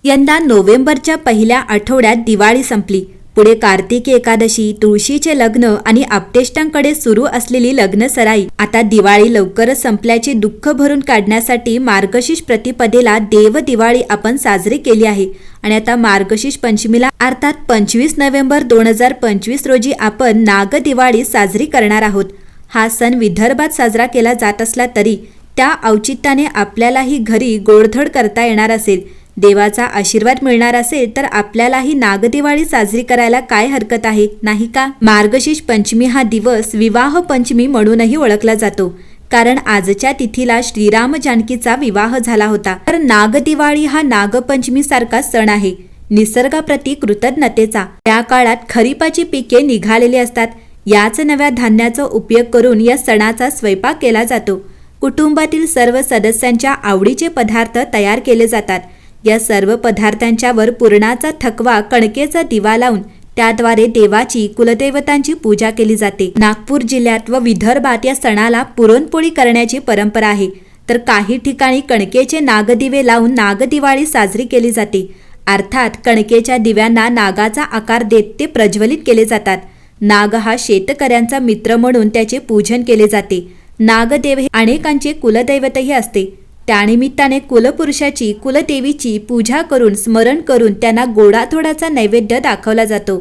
यंदा नोव्हेंबरच्या पहिल्या आठवड्यात दिवाळी संपली. पुढे कार्तिकी एकादशी, तुळशीचे लग्न आणि आप्तेष्टांकडे सुरू असलेली लग्नसराई. आता दिवाळी लवकरच संपल्याचे दुःख भरून काढण्यासाठी मार्गशीर्ष प्रतिपदेला देव दिवाळी आपण साजरी केली आहे. आणि आता मार्गशीर्ष पंचमीला अर्थात 25 नोव्हेंबर 2025 रोजी आपण नाग दिवाळी साजरी करणार आहोत. हा सण विदर्भात साजरा केला जात असला तरी त्या औचित्याने आपल्यालाही घरी गोडधोड करता येणार असेल, देवाचा आशीर्वाद मिळणार असेल तर आपल्यालाही नागदिवाळी साजरी करायला काय हरकत आहे, नाही का? मार्गशीर्ष पंचमी हा दिवस विवाह पंचमी म्हणूनही ओळखला जातो, कारण आजच्या तिथीला श्रीराम जानकीचा विवाह झाला होता. तर नागदिवाळी हा नागपंचमी सारखा सण आहे, निसर्गाप्रती कृतज्ञतेचा. त्या काळात खरीपाची पिके निघालेली असतात. याच नव्या धान्याचा उपयोग करून या सणाचा स्वयंपाक केला जातो. कुटुंबातील सर्व सदस्यांच्या आवडीचे पदार्थ तयार केले जातात. या सर्व पदार्थांच्यावर पुरणाचा थकवा कणकेचा दिवा लावून त्याद्वारे देवाची कुलदेवतांची पूजा केली जाते. नागपूर जिल्ह्यात व विदर्भात या सणाला पुरणपोळी करण्याची परंपरा आहे. तर काही ठिकाणी कणकेचे नागदिवे लावून नागदिवाळी साजरी केली जाते. अर्थात कणकेच्या दिव्यांना नागाचा आकार देत ते प्रज्वलित केले जातात. नाग हा शेतकऱ्यांचा मित्र म्हणून त्याचे पूजन केले जाते. नागदेव हे अनेकांचे कुलदैवतही असते. त्यानिमित्ताने कुलपुरुषाची कुलदेवीची पूजा करून स्मरण करून त्यांना गोडाधोडाचा नैवेद्य दाखवला जातो.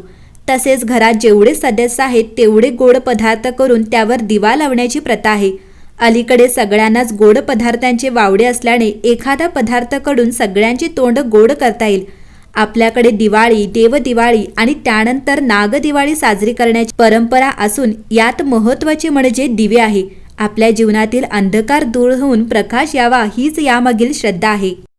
तसेच घरात जेवढे सदस्य आहेत तेवढे गोड पदार्थ करून त्यावर दिवा लावण्याची प्रथा आहे. अलीकडे सगळ्यांनाच गोड पदार्थांचे वावडे असल्याने एखादा पदार्थ कडून सगळ्यांची तोंड गोड करता येईल. आपल्याकडे दिवाळी, देवदिवाळी आणि त्यानंतर नागदिवाळी साजरी करण्याची परंपरा असून यात महत्त्वाचे म्हणजे दिवे आहे. आपल्या जीवनातील अंधकार दूर होऊन प्रकाश यावा हीच यामागील श्रद्धा आहे.